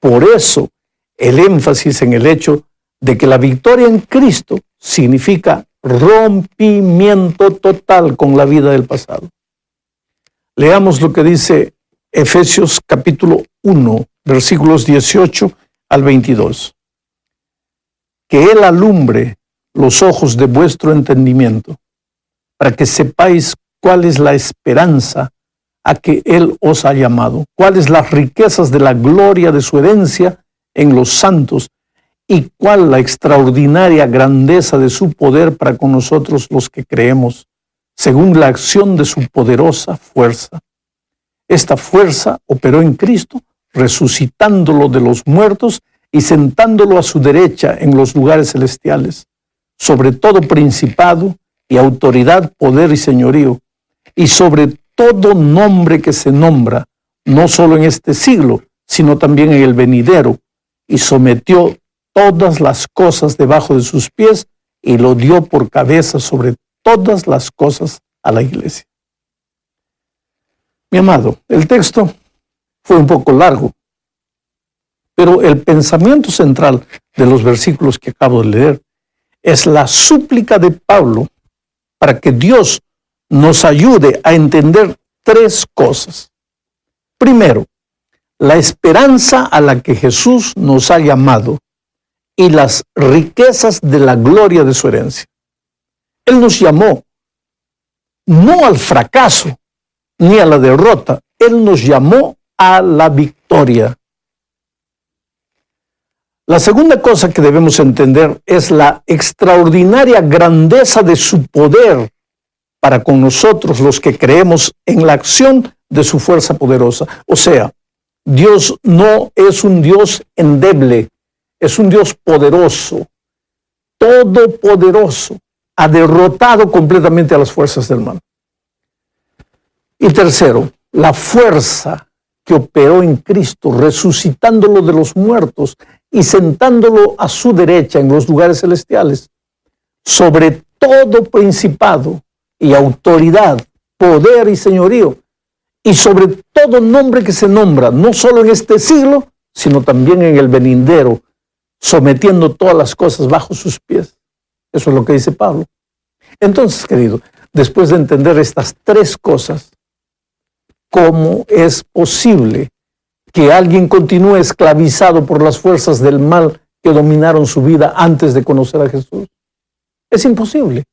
Por eso, el énfasis en el hecho de que la victoria en Cristo significa rompimiento total con la vida del pasado. Leamos lo que dice Efesios capítulo 1, versículos 18 al 22. Que Él alumbre los ojos de vuestro entendimiento, para que sepáis cuál es la esperanza a que Él os ha llamado, cuáles las riquezas de la gloria de su herencia en los santos, y cuál la extraordinaria grandeza de su poder para con nosotros los que creemos, según la acción de su poderosa fuerza. Esta fuerza operó en Cristo, resucitándolo de los muertos y sentándolo a su derecha en los lugares celestiales, sobre todo principado y autoridad, poder y señorío, y sobre todo nombre que se nombra, no solo en este siglo, sino también en el venidero, y sometió todas las cosas debajo de sus pies y lo dio por cabeza sobre todas las cosas a la iglesia. Mi amado, el texto fue un poco largo, pero el pensamiento central de los versículos que acabo de leer es la súplica de Pablo para que Dios nos ayude a entender tres cosas. Primero, la esperanza a la que Jesús nos ha llamado y las riquezas de la gloria de su herencia. Él nos llamó no al fracaso ni a la derrota, Él nos llamó a la victoria. La segunda cosa que debemos entender es la extraordinaria grandeza de su poder para con nosotros los que creemos en la acción de su fuerza poderosa. O sea, Dios no es un Dios endeble, es un Dios poderoso, todopoderoso, ha derrotado completamente a las fuerzas del mal. Y tercero, la fuerza que operó en Cristo, resucitándolo de los muertos y sentándolo a su derecha en los lugares celestiales, sobre todo principado y autoridad, poder y señorío, y sobre todo nombre que se nombra, no solo en este siglo, sino también en el venidero, sometiendo todas las cosas bajo sus pies. Eso es lo que dice Pablo. Entonces, querido, después de entender estas tres cosas, ¿cómo es posible que alguien continúe esclavizado por las fuerzas del mal que dominaron su vida antes de conocer a Jesús? Es imposible,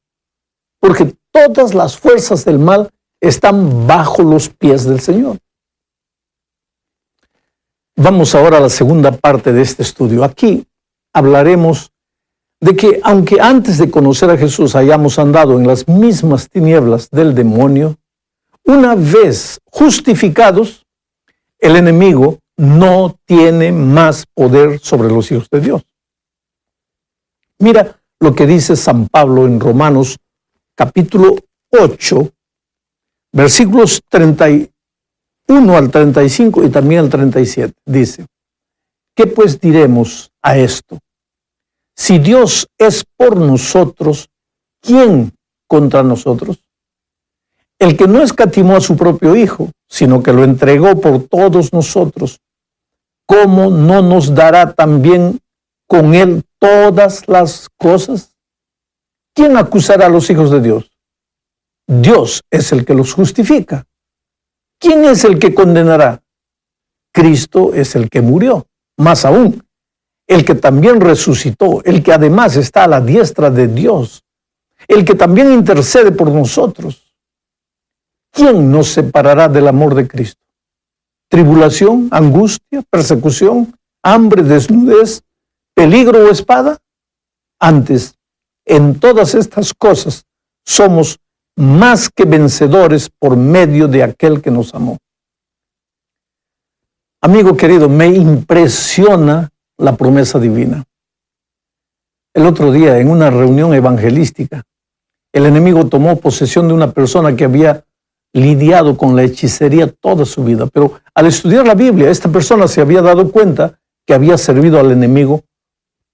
porque todas las fuerzas del mal están bajo los pies del Señor. Vamos ahora a la segunda parte de este estudio. Aquí hablaremos de que aunque antes de conocer a Jesús hayamos andado en las mismas tinieblas del demonio, una vez justificados, el enemigo no tiene más poder sobre los hijos de Dios. Mira lo que dice San Pablo en Romanos capítulo 8, versículos 31 al 35 y también al 37. Dice, ¿qué pues diremos a esto? Si Dios es por nosotros, ¿quién contra nosotros? El que no escatimó a su propio Hijo, sino que lo entregó por todos nosotros, ¿cómo no nos dará también con Él todas las cosas? ¿Quién acusará a los hijos de Dios? Dios es el que los justifica. ¿Quién es el que condenará? Cristo es el que murió, más aún, el que también resucitó, el que además está a la diestra de Dios, el que también intercede por nosotros. ¿Quién nos separará del amor de Cristo? ¿Tribulación, angustia, persecución, hambre, desnudez, peligro o espada? Antes, en todas estas cosas somos más que vencedores por medio de aquel que nos amó. Amigo querido, me impresiona la promesa divina. El otro día, en una reunión evangelística, el enemigo tomó posesión de una persona que había lidiado con la hechicería toda su vida, pero al estudiar la Biblia, esta persona se había dado cuenta que había servido al enemigo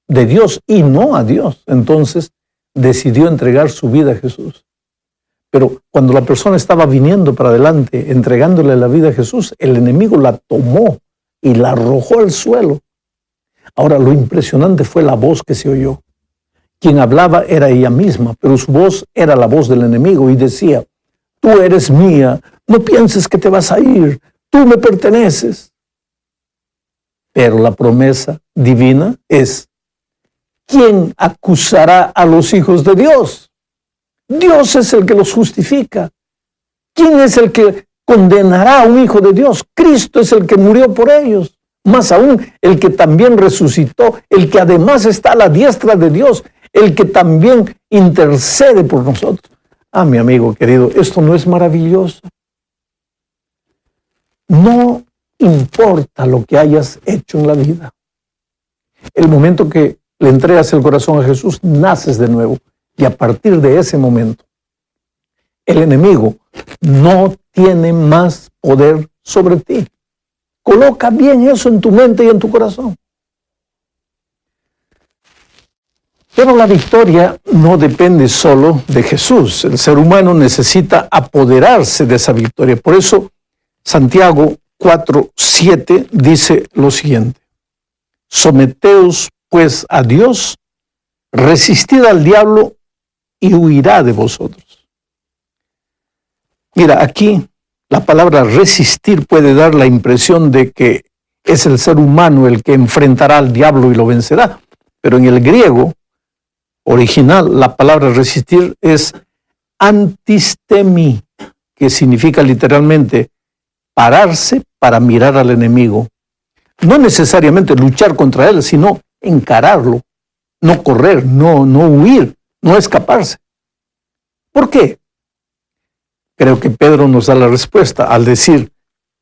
de Dios y no a Dios. Entonces decidió entregar su vida a Jesús. Pero cuando la persona estaba viniendo para adelante, entregándole la vida a Jesús, el enemigo la tomó y la arrojó al suelo Ahora, lo impresionante fue la voz que se oyó. Quien hablaba era ella misma, pero su voz era la voz del enemigo y decía: tú eres mía, no pienses que te vas a ir, tú me perteneces. Pero la promesa divina es: ¿quién acusará a los hijos de Dios? Dios es el que los justifica. ¿Quién es el que condenará a un hijo de Dios? Cristo es el que murió por ellos. Más aún, el que también resucitó, el que además está a la diestra de Dios, el que también intercede por nosotros. Ah, mi amigo querido, ¿esto no es maravilloso? No importa lo que hayas hecho en la vida. El momento que le entregas el corazón a Jesús, naces de nuevo. Y a partir de ese momento, el enemigo no tiene más poder sobre ti. Coloca bien eso en tu mente y en tu corazón. Pero la victoria no depende solo de Jesús. El ser humano necesita apoderarse de esa victoria. Por eso, Santiago 4:7 dice lo siguiente: someteos pues a Dios, resistid al diablo y huirá de vosotros. Mira, aquí la palabra resistir puede dar la impresión de que es el ser humano el que enfrentará al diablo y lo vencerá. Pero en el griego original, la palabra resistir es antistemi, que significa literalmente pararse para mirar al enemigo. No necesariamente luchar contra él, sino encararlo, no correr, no huir, no escaparse. ¿Por qué? Creo que Pedro nos da la respuesta al decir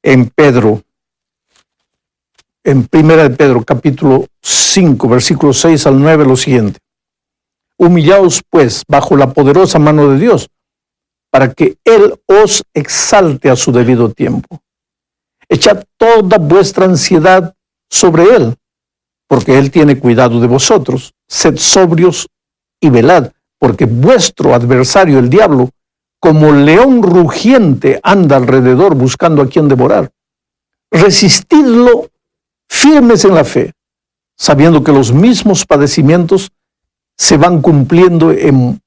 en 1 de Pedro capítulo 5, versículos 6 al 9 lo siguiente: humillaos pues bajo la poderosa mano de Dios, para que Él os exalte a su debido tiempo. Echad toda vuestra ansiedad sobre Él, porque Él tiene cuidado de vosotros. Sed sobrios y velad, porque vuestro adversario, el diablo, como león rugiente, anda alrededor buscando a quien devorar. Resistidlo firmes en la fe, sabiendo que los mismos padecimientos se van cumpliendo en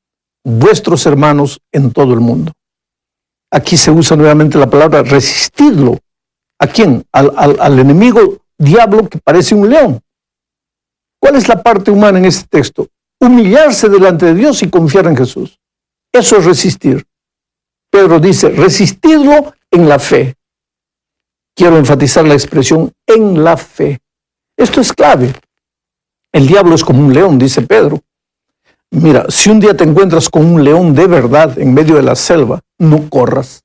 vuestros hermanos en todo el mundo. Aquí se usa nuevamente la palabra resistidlo. ¿A quién? Al enemigo diablo que parece un león. ¿Cuál es la parte humana en este texto? Humillarse delante de Dios y confiar en Jesús. Eso es resistir. Pedro dice: resistidlo en la fe. Quiero enfatizar la expresión en la fe. Esto es clave. El diablo es como un león, dice Pedro. Mira, si un día te encuentras con un león de verdad en medio de la selva, no corras.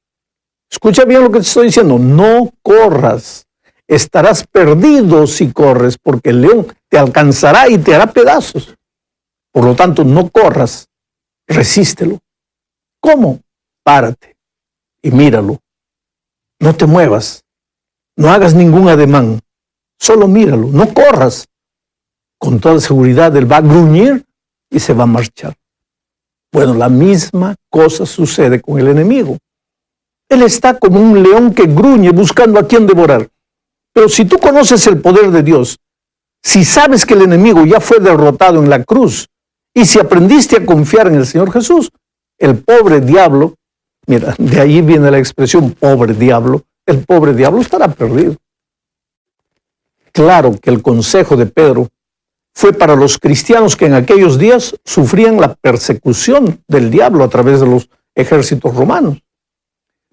Escucha bien lo que te estoy diciendo, no corras. Estarás perdido si corres, porque el león te alcanzará y te hará pedazos. Por lo tanto, no corras, resístelo. ¿Cómo? Párate y míralo. No te muevas, no hagas ningún ademán, solo míralo, no corras. Con toda seguridad él va a gruñir y se va a marchar. Bueno, la misma cosa sucede con el enemigo. Él está como un león que gruñe buscando a quien devorar. Pero si tú conoces el poder de Dios, si sabes que el enemigo ya fue derrotado en la cruz, y si aprendiste a confiar en el Señor Jesús, el pobre diablo, mira, de ahí viene la expresión pobre diablo, el pobre diablo estará perdido. Claro que el consejo de Pedro fue para los cristianos que en aquellos días sufrían la persecución del diablo a través de los ejércitos romanos.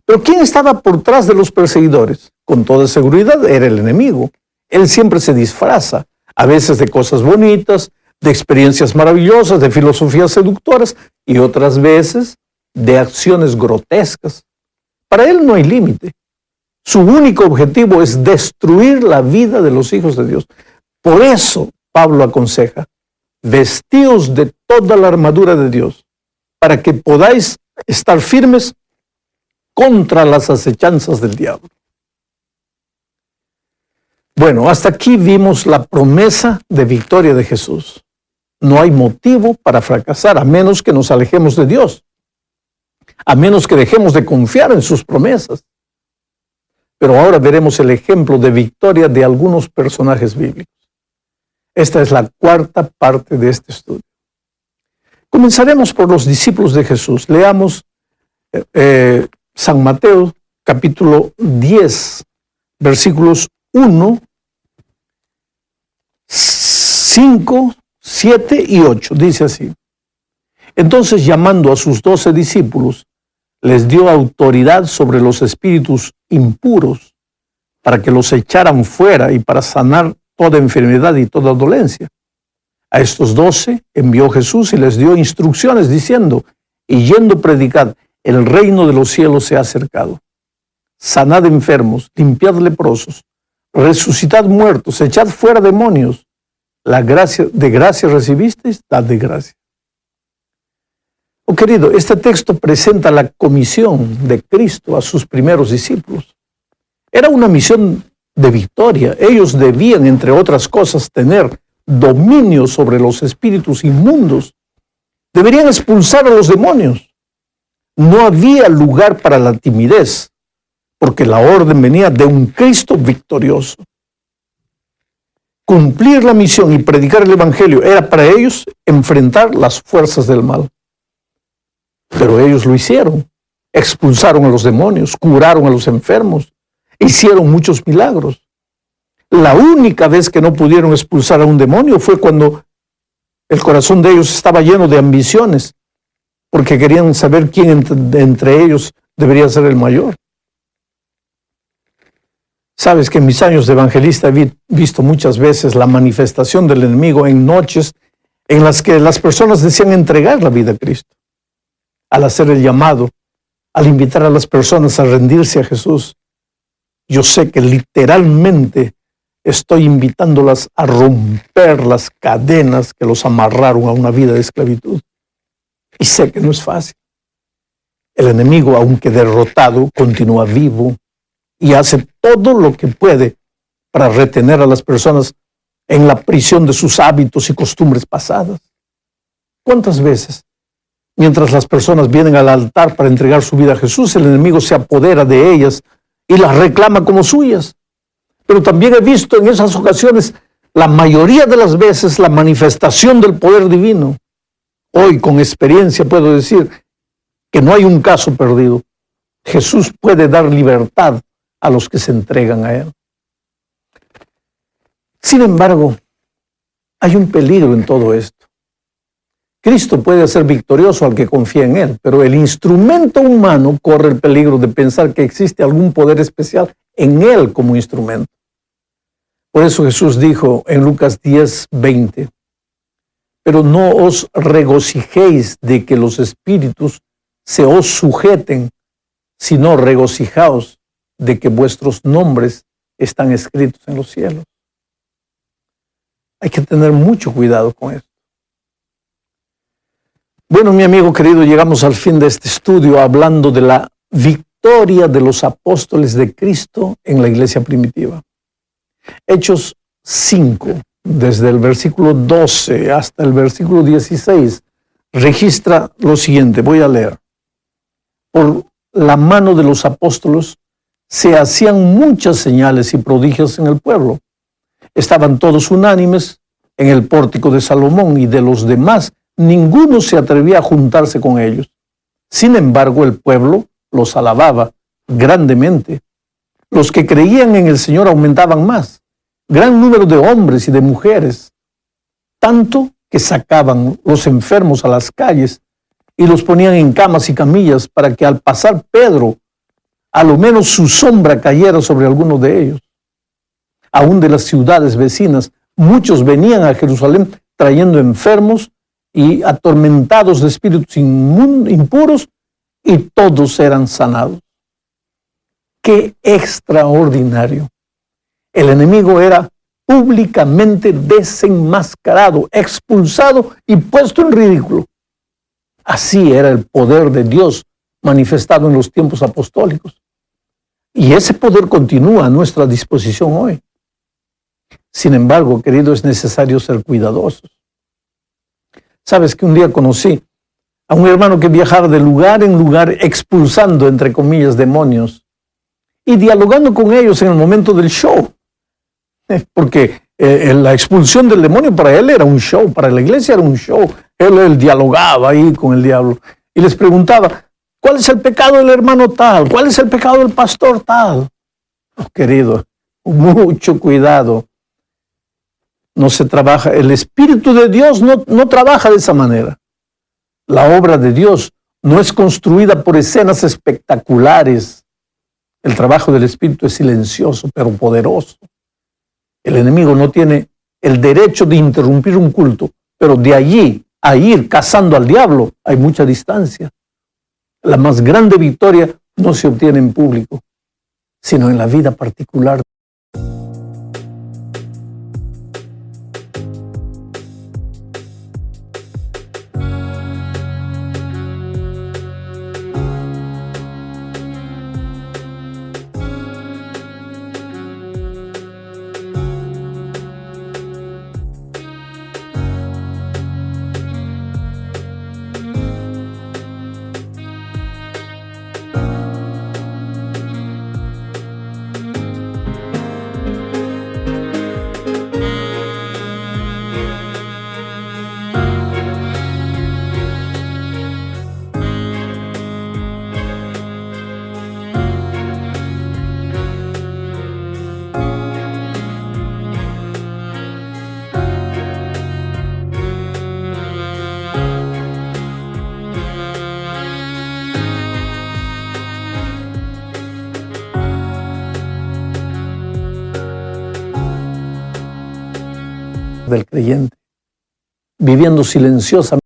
Pero ¿quién estaba por detrás de los perseguidores? Con toda seguridad era el enemigo. Él siempre se disfraza, a veces de cosas bonitas, de experiencias maravillosas, de filosofías seductoras, y otras veces de acciones grotescas. Para él no hay límite. Su único objetivo es destruir la vida de los hijos de Dios. Por eso Pablo aconseja: vestíos de toda la armadura de Dios, para que podáis estar firmes contra las acechanzas del diablo. Bueno, hasta aquí vimos la promesa de victoria de Jesús. No hay motivo para fracasar a menos que nos alejemos de Dios, a menos que dejemos de confiar en sus promesas. Pero ahora veremos el ejemplo de victoria de algunos personajes bíblicos. Esta es la cuarta parte de este estudio. Comenzaremos por los discípulos de Jesús. Leamos San Mateo, capítulo 10, versículos 1, 5, 7 y 8. Dice así: Entonces, llamando a sus 12 discípulos, les dio autoridad sobre los espíritus impuros para que los echaran fuera y para sanar toda enfermedad y toda dolencia. A estos 12 envió Jesús y les dio instrucciones diciendo: y yendo predicad, el reino de los cielos se ha acercado. Sanad enfermos, limpiad leprosos, resucitad muertos, echad fuera demonios. La gracia recibisteis, dad de gracia. Oh querido, este texto presenta la comisión de Cristo a sus primeros discípulos. Era una misión de victoria. Ellos debían, entre otras cosas, tener dominio sobre los espíritus inmundos. Deberían expulsar a los demonios. No había lugar para la timidez, porque la orden venía de un Cristo victorioso. Cumplir la misión y predicar el evangelio era para ellos enfrentar las fuerzas del mal. Pero ellos lo hicieron. Expulsaron a los demonios, curaron a los enfermos, hicieron muchos milagros. La única vez que no pudieron expulsar a un demonio fue cuando el corazón de ellos estaba lleno de ambiciones, porque querían saber quién entre ellos debería ser el mayor. Sabes que en mis años de evangelista he visto muchas veces la manifestación del enemigo en noches en las que las personas desean entregar la vida a Cristo. Al hacer el llamado, al invitar a las personas a rendirse a Jesús, yo sé que literalmente estoy invitándolas a romper las cadenas que los amarraron a una vida de esclavitud. Y sé que no es fácil. El enemigo, aunque derrotado, continúa vivo y hace todo lo que puede para retener a las personas en la prisión de sus hábitos y costumbres pasadas. ¿Cuántas veces, mientras las personas vienen al altar para entregar su vida a Jesús, el enemigo se apodera de ellas y las reclama como suyas? Pero también he visto en esas ocasiones, la mayoría de las veces, la manifestación del poder divino. Hoy, con experiencia, puedo decir que no hay un caso perdido. Jesús puede dar libertad a los que se entregan a Él. Sin embargo, hay un peligro en todo esto. Cristo puede ser victorioso al que confía en Él, pero el instrumento humano corre el peligro de pensar que existe algún poder especial en Él como instrumento. Por eso Jesús dijo en Lucas 10:20, pero no os regocijéis de que los espíritus se os sujeten, sino regocijaos de que vuestros nombres están escritos en los cielos. Hay que tener mucho cuidado con esto. Bueno, mi amigo querido, llegamos al fin de este estudio hablando de la victoria de los apóstoles de Cristo en la iglesia primitiva. Hechos 5, desde el versículo 12 hasta el versículo 16, registra lo siguiente. Voy a leer. Por la mano de los apóstoles se hacían muchas señales y prodigios en el pueblo. Estaban todos unánimes en el pórtico de Salomón, y de los demás ninguno se atrevía a juntarse con ellos. Sin embargo, el pueblo los alababa grandemente. Los que creían en el Señor aumentaban más, gran número de hombres y de mujeres, tanto que sacaban los enfermos a las calles y los ponían en camas y camillas para que al pasar Pedro, a lo menos su sombra cayera sobre alguno de ellos. Aún de las ciudades vecinas, muchos venían a Jerusalén trayendo enfermos y atormentados de espíritus impuros, y todos eran sanados. ¡Qué extraordinario! El enemigo era públicamente desenmascarado, expulsado y puesto en ridículo. Así era el poder de Dios manifestado en los tiempos apostólicos. Y ese poder continúa a nuestra disposición hoy. Sin embargo, querido, es necesario ser cuidadosos. Sabes que un día conocí a un hermano que viajaba de lugar en lugar expulsando, entre comillas, demonios y dialogando con ellos en el momento del show. Porque La expulsión del demonio para él era un show, para la iglesia era un show. Él dialogaba ahí con el diablo y les preguntaba, ¿cuál es el pecado del hermano tal? ¿Cuál es el pecado del pastor tal? Oh, querido, mucho cuidado. No se trabaja, el Espíritu de Dios no trabaja de esa manera. La obra de Dios no es construida por escenas espectaculares. El trabajo del Espíritu es silencioso, pero poderoso. El enemigo no tiene el derecho de interrumpir un culto, pero de allí a ir cazando al diablo hay mucha distancia. La más grande victoria no se obtiene en público, sino en la vida particular. Del creyente, viviendo silenciosamente